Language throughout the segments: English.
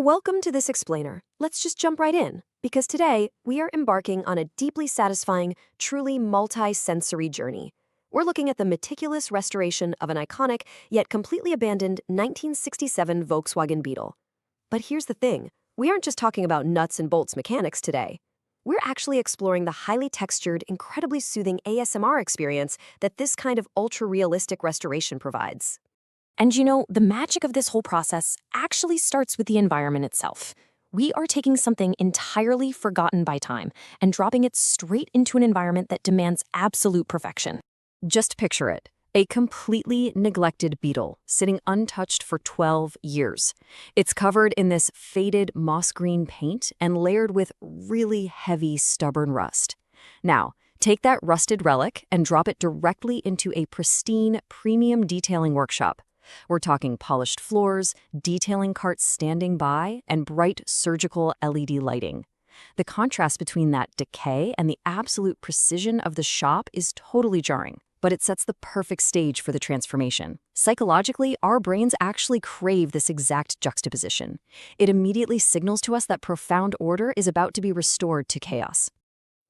Welcome to this explainer. Let's just jump right in, because today we are embarking on a deeply satisfying, truly multi-sensory journey. We're looking at the meticulous restoration of an iconic, yet completely abandoned 1967 Volkswagen Beetle. But here's the thing, we aren't just talking about nuts and bolts mechanics today. We're actually exploring the highly textured, incredibly soothing ASMR experience that this kind of ultra-realistic restoration provides. And the magic of this whole process actually starts with the environment itself. We are taking something entirely forgotten by time and dropping it straight into an environment that demands absolute perfection. Just picture it, a completely neglected Beetle sitting untouched for 12 years. It's covered in this faded moss green paint and layered with really heavy, stubborn rust. Now, take that rusted relic and drop it directly into a pristine, premium detailing workshop. We're talking polished floors, detailing carts standing by, and bright surgical LED lighting. The contrast between that decay and the absolute precision of the shop is totally jarring, but it sets the perfect stage for the transformation. Psychologically, our brains actually crave this exact juxtaposition. It immediately signals to us that profound order is about to be restored to chaos.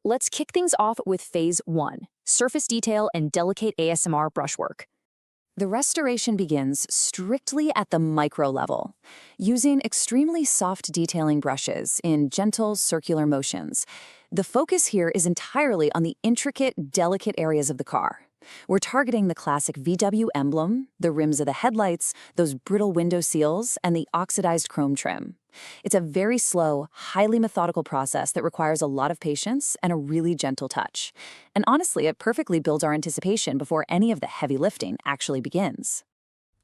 Let's kick things off with Phase 1, surface detail and delicate ASMR brushwork. The restoration begins strictly at the micro level, using extremely soft detailing brushes in gentle circular motions. The focus here is entirely on the intricate, delicate areas of the car. We're targeting the classic VW emblem, the rims of the headlights, those brittle window seals, and the oxidized chrome trim. It's a very slow, highly methodical process that requires a lot of patience and a really gentle touch. And honestly, it perfectly builds our anticipation before any of the heavy lifting actually begins.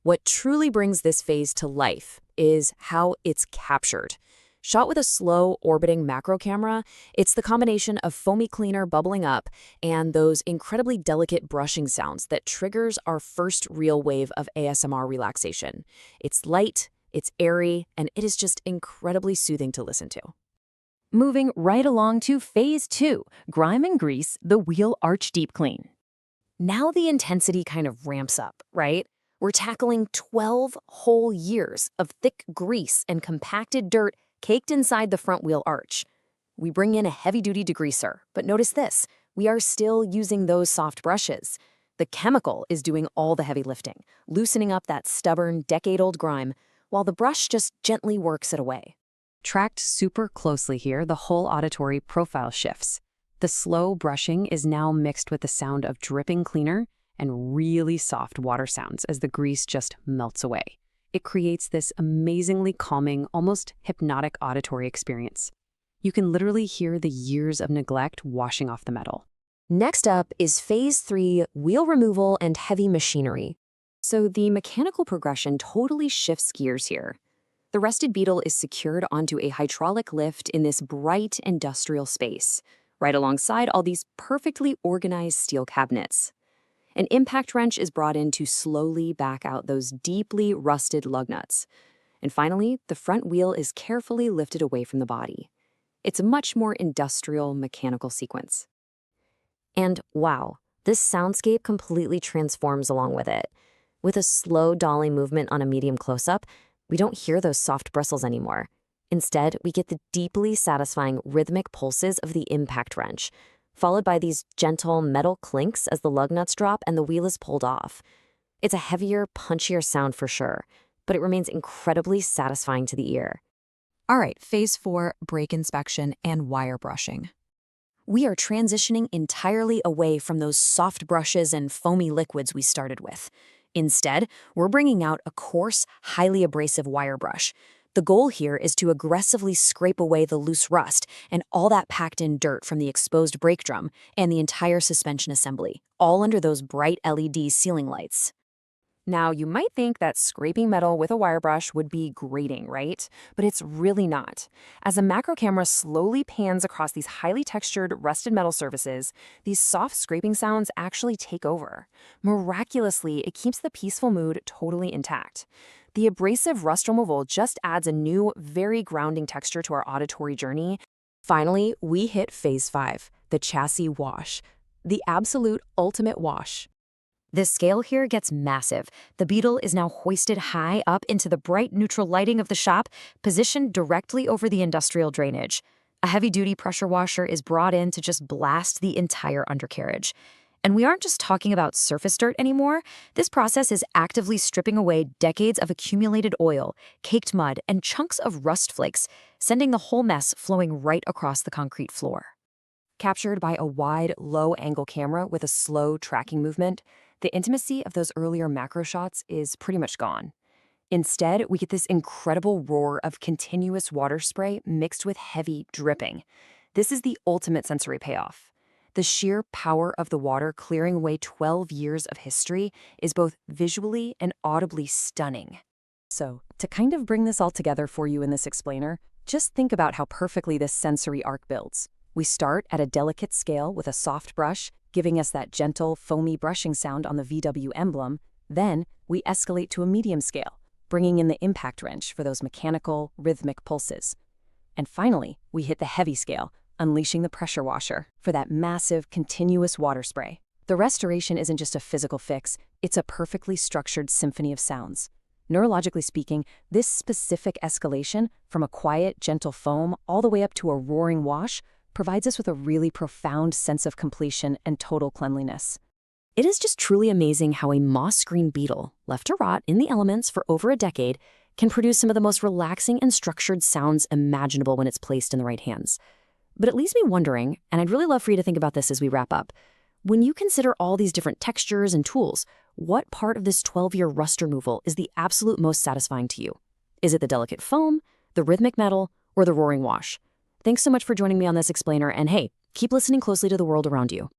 What truly brings this phase to life is how it's captured. Shot with a slow, orbiting macro camera, it's the combination of foamy cleaner bubbling up and those incredibly delicate brushing sounds that triggers our first real wave of ASMR relaxation. It's light, it's airy, and it is just incredibly soothing to listen to. Moving right along to Phase 2, grime and grease, the wheel arch deep clean. Now the intensity kind of ramps up, right? We're tackling 12 whole years of thick grease and compacted dirt caked inside the front wheel arch. We bring in a heavy-duty degreaser, but notice this, we are still using those soft brushes. The chemical is doing all the heavy lifting, loosening up that stubborn, decade-old grime, while the brush just gently works it away. Tracked super closely here, the whole auditory profile shifts. The slow brushing is now mixed with the sound of dripping cleaner and really soft water sounds as the grease just melts away. It creates this amazingly calming, almost hypnotic auditory experience. You can literally hear the years of neglect washing off the metal. Next up is Phase 3, wheel removal and heavy machinery. So the mechanical progression totally shifts gears here. The rusted Beetle is secured onto a hydraulic lift in this bright industrial space, right alongside all these perfectly organized steel cabinets. An impact wrench is brought in to slowly back out those deeply rusted lug nuts. And finally, the front wheel is carefully lifted away from the body. It's a much more industrial, mechanical sequence. And wow, this soundscape completely transforms along with it. With a slow dolly movement on a medium close-up, we don't hear those soft bristles anymore. Instead, we get the deeply satisfying rhythmic pulses of the impact wrench, followed by these gentle metal clinks as the lug nuts drop and the wheel is pulled off. It's a heavier, punchier sound for sure, but it remains incredibly satisfying to the ear. All right, Phase 4, brake inspection and wire brushing. We are transitioning entirely away from those soft brushes and foamy liquids we started with. Instead, we're bringing out a coarse, highly abrasive wire brush. The goal here is to aggressively scrape away the loose rust and all that packed-in dirt from the exposed brake drum and the entire suspension assembly, all under those bright LED ceiling lights. Now, you might think that scraping metal with a wire brush would be grating, right? But it's really not. As a macro camera slowly pans across these highly textured, rusted metal surfaces, these soft scraping sounds actually take over. Miraculously, it keeps the peaceful mood totally intact. The abrasive rust removal just adds a new, very grounding texture to our auditory journey. Finally, we hit Phase 5, the chassis wash, the absolute ultimate wash. This scale here gets massive. The Beetle is now hoisted high up into the bright neutral lighting of the shop, positioned directly over the industrial drainage. A heavy-duty pressure washer is brought in to just blast the entire undercarriage. And we aren't just talking about surface dirt anymore. This process is actively stripping away decades of accumulated oil, caked mud, and chunks of rust flakes, sending the whole mess flowing right across the concrete floor. Captured by a wide, low-angle camera with a slow tracking movement, the intimacy of those earlier macro shots is pretty much gone. Instead, we get this incredible roar of continuous water spray mixed with heavy dripping. This is the ultimate sensory payoff. The sheer power of the water clearing away 12 years of history is both visually and audibly stunning. So, to kind of bring this all together for you in this explainer, just think about how perfectly this sensory arc builds. We start at a delicate scale with a soft brush, giving us that gentle, foamy brushing sound on the VW emblem. Then, we escalate to a medium scale, bringing in the impact wrench for those mechanical, rhythmic pulses. And finally, we hit the heavy scale, unleashing the pressure washer for that massive, continuous water spray. The restoration isn't just a physical fix, it's a perfectly structured symphony of sounds. Neurologically speaking, this specific escalation, from a quiet, gentle foam all the way up to a roaring wash, provides us with a really profound sense of completion and total cleanliness. It is just truly amazing how a moss-green Beetle, left to rot in the elements for over a decade, can produce some of the most relaxing and structured sounds imaginable when it's placed in the right hands. But it leaves me wondering, and I'd really love for you to think about this as we wrap up, when you consider all these different textures and tools, what part of this 12-year rust removal is the absolute most satisfying to you? Is it the delicate foam, the rhythmic metal, or the roaring wash? Thanks so much for joining me on this explainer, and hey, keep listening closely to the world around you.